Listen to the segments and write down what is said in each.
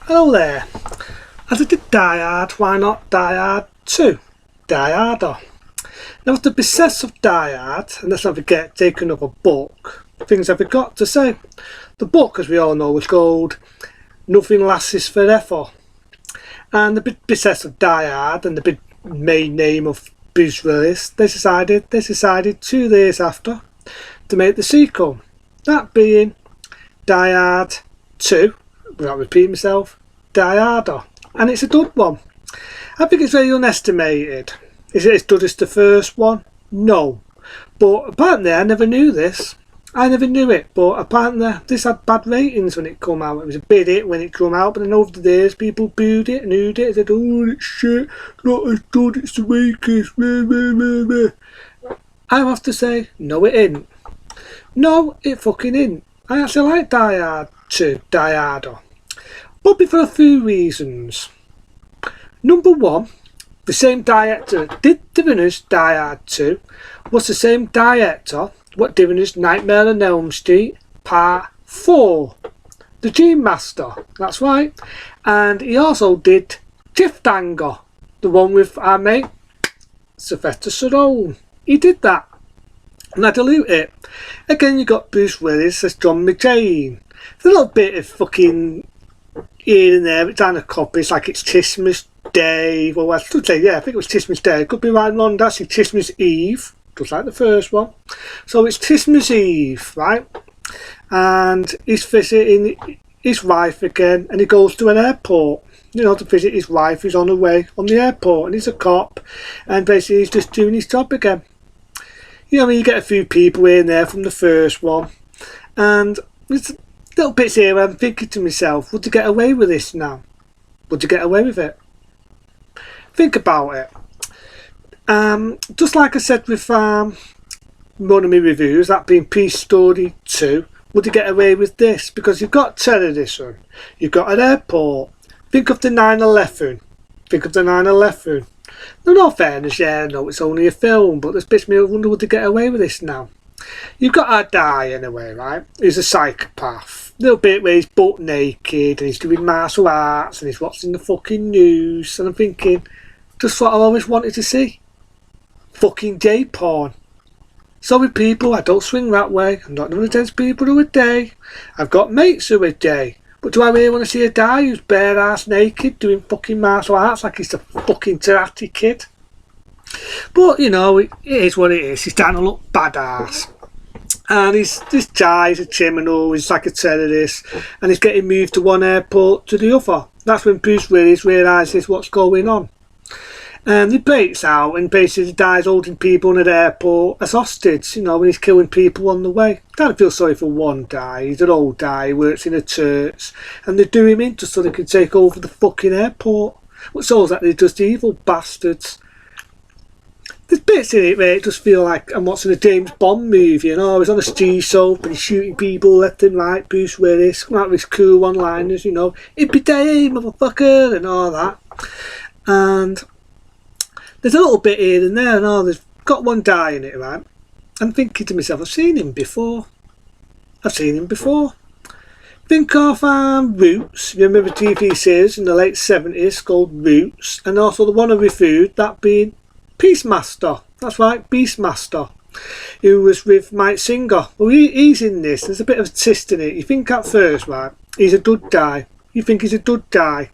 Hello there. As I did Die Hard, why not Die Hard 2? Die Harder. Now, at the behest of Die Hard, and let's not forget, take another book, things I forgot to say. The book, as we all know, was called Nothing Lasts Forever. And the behest of Die Hard and the big main name of Bruce Willis, they decided 2 days after to make the sequel. That being Die Hard 2, without repeating myself, Die Harder. And it's a good one. I think it's very underestimated. Is it as good as the first one? No. But apparently I never knew this. I never knew it, but apparently this had bad ratings when it came out. It was a big hit when it came out, but then over the days people booed it and hooed it and said, oh, it's shit, not as good, it's the weakest. I have to say, no it ain't. No, it fucking ain't. I actually like Die Hard 2, Die Harder. But for a few reasons. Number one, the same director that did finish Die Hard 2 was the same director what finished Nightmare on Elm Street Part 4. The Dream Master, that's right. And he also did Cliffhanger, the one with our mate Sylvester Stallone. He did that. And I dilute it. Again, you got Bruce Willis as John McClane. There's a little bit of fucking here and there, it's on a copy. It's like it's Christmas Day. Well, I should say, yeah, I think it was Christmas Day. Could be right wrong. That's Christmas Eve, just like the first one. So it's Christmas Eve, right? And he's visiting his wife again, and he goes to an airport, you know, to visit his wife. He's on the way on the airport, and he's a cop, and basically he's just doing his job again. You know, I mean, you get a few people in there from the first one, and it's little bits here where I'm thinking to myself, would you get away with this now? Would you get away with it? Think about it. Just like I said with one of my reviews, that being Peace Story 2, would you get away with this? Because you've got terrorism, you've got an airport. Think of the 9/11. Think of the 9/11. No, no fairness, yeah, no, it's only a film, but there's bits me I wonder would they get away with this now? You've got our guy anyway, right? He's a psychopath. Little bit where he's butt naked and he's doing martial arts and he's watching the fucking news, and I'm thinking, just what I always wanted to see. Fucking gay porn. Sorry people, I don't swing that way. I'm not none against people who are gay. I've got mates who are gay. But do I really want to see a guy who's bare ass naked doing fucking martial arts like he's the fucking Karate Kid? But you know, it is what it is. He's trying to look badass. And this guy is a criminal, he's like a terrorist, and he's getting moved to one airport to the other. That's when Bruce Willis realises what's going on. And he breaks out and basically dies holding people in an airport as hostage, you know, when he's killing people on the way. I don't feel sorry for one guy, he's an old guy, he works in a church, and they do him in just so they can take over the fucking airport. Which shows that they're just evil bastards. There's bits in it where it just feel like I'm watching a James Bond movie, you know, he's on a ski soap and he's shooting people left and right, Bruce Willis, coming out with his cool one-liners, you know, "Hippie day, motherfucker," and all that. And there's a little bit here and there, and there's got one guy in it, right? I'm thinking to myself, I've seen him before. Think of Roots. You remember TV series in the late 70s called Roots, and also the one I reviewed, that being Peacemaster. That's right, Beastmaster, who was with Mike Singer. Well, he's in this. There's a bit of a twist in it. You think at first, right, he's a good guy. You think he's a good guy.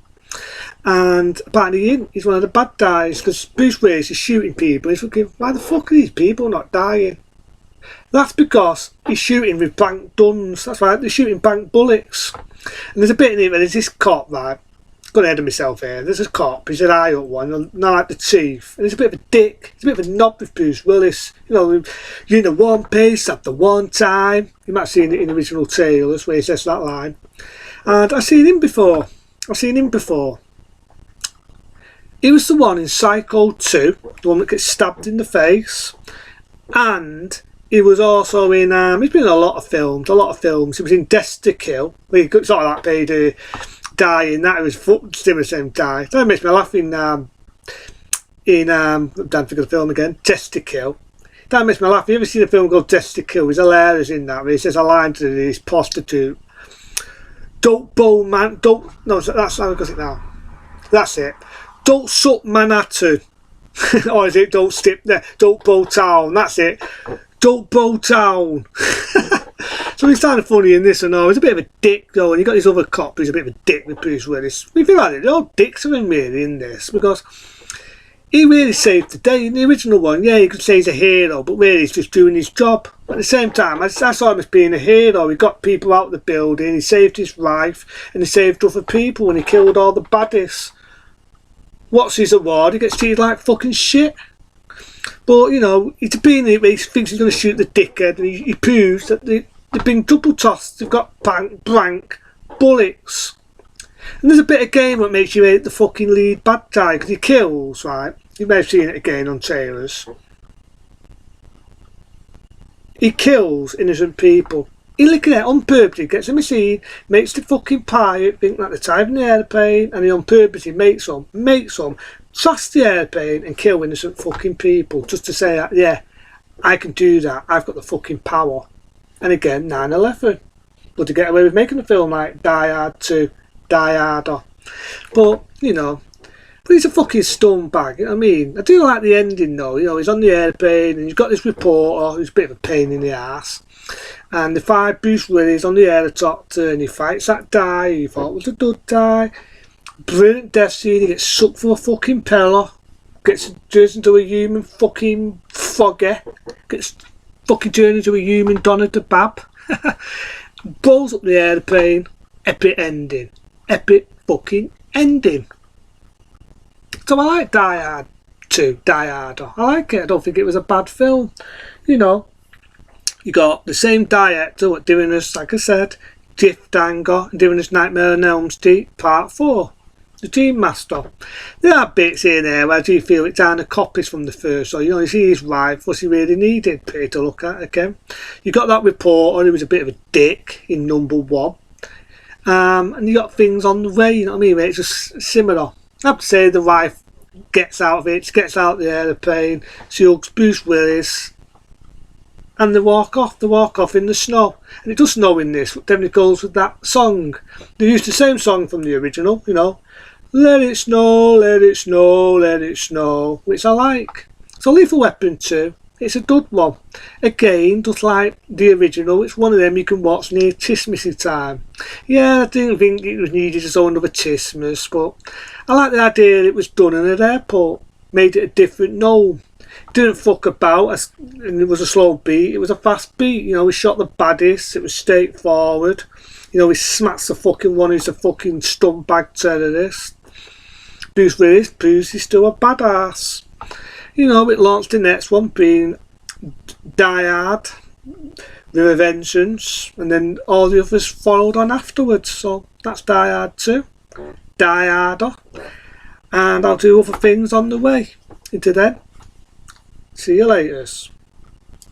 And apparently he's one of the bad guys, because Bruce Willis is shooting people. He's thinking, why the fuck are these people not dying? That's because he's shooting with blank guns. That's right, they're shooting blank bullets. And there's a bit in it where there's this cop, right? Got ahead of myself here. There's a cop, he's an high up one, not like the chief, and he's a bit of a dick, he's a bit of a knob with Bruce Willis, you know, you're in the one place at the one time. You might have seen it in the original trailers where he says that line. And I've seen him before. He was the one in Psycho 2, the one that gets stabbed in the face, and he was also in, he's been in a lot of films. He was in Death to Kill, where he got sort of that paid dying, that was still the same guy. That makes me laugh in don't think of the film again, Test to Kill. That makes me laugh. You ever seen a film called Test to Kill? He's hilarious in that, where he says a line to this prostitute, Don't bow man, don't, no, that's how I got it now. That's it. Don't suck Manhattan. Or is it don't stip there? Don't bow town. That's it. Don't bow town. So he's kind of funny in this, and all. He's a bit of a dick though, and you got this other cop who's a bit of a dick with Bruce Willis. We feel like they're all dicks of him really in this, because he really saved the day. In the original one, yeah, you could say he's a hero, but really he's just doing his job. At the same time, I saw him as being a hero. He got people out of the building, he saved his life, and he saved other people, and he killed all the baddies. What's his award? He gets treated like fucking shit. But, you know, he's been in it, he thinks he's going to shoot the dickhead, and he proves that they've been double tossed, they've got blank bullets. And there's a bit of game that makes you hate the fucking lead bad guy, because he kills, right? You may have seen it again on trailers. He kills innocent people. He look at it on purpose, he gets a machine, makes the fucking pirate think that they're tied in the airplane, and he on purpose he makes them, trash the airplane and kill innocent fucking people, just to say that, yeah, I can do that, I've got the fucking power. And again, 9/11. But to get away with making a film like Die Hard 2, Die Harder. But, you know, but he's a fucking scumbag, you know what I mean? I do like the ending though, you know, he's on the airplane and you've got this reporter who's a bit of a pain in the ass. And they fight Bruce Willis on the helicopter and he fights that guy he thought was a good guy. Brilliant death scene, he gets sucked from a fucking pillar, turns into a human fucking foggy, gets fucking turned into a human Donna the Bab. Blows up the airplane, epic ending. Epic fucking ending. So I like Die Hard 2, Die Harder. I like it, I don't think it was a bad film. You know, you got the same director what doing us, like I said, Jeff Danger, and doing us Nightmare on Elm Street Part 4. The Dream Master. There are bits here and there where I do feel it's kind of copies from the first, so you know, you see his wife, was he really needed? Pretty to look at again. You got that reporter who was a bit of a dick in number 1. And you got things on the way, you know what I mean? It's just similar. I have to say the wife gets out of it, she gets out of the aeroplane, she hugs Bruce Willis, and they walk off in the snow. And it does snow in this, but then it goes with that song. They used the same song from the original, you know. Let it snow, let it snow, let it snow, which I like. So Lethal Weapon 2, it's a good one. Again, just like the original, it's one of them you can watch near Christmas time. Yeah, I didn't think it was needed as another Christmas, but I like the idea that it was done in an airport. Made it a different known. Didn't fuck about, and it was a slow beat, it was a fast beat. You know, we shot the baddies, it was straightforward. You know, he smacks the fucking one who's a fucking scumbag terrorist. Bruce Willis proves he's still a badass. You know, it launched the next one being Die Hard, The Revengeance, and then all the others followed on afterwards. So that's Die Hard 2, Die Harder, and I'll do other things on the way. Until then, see you later.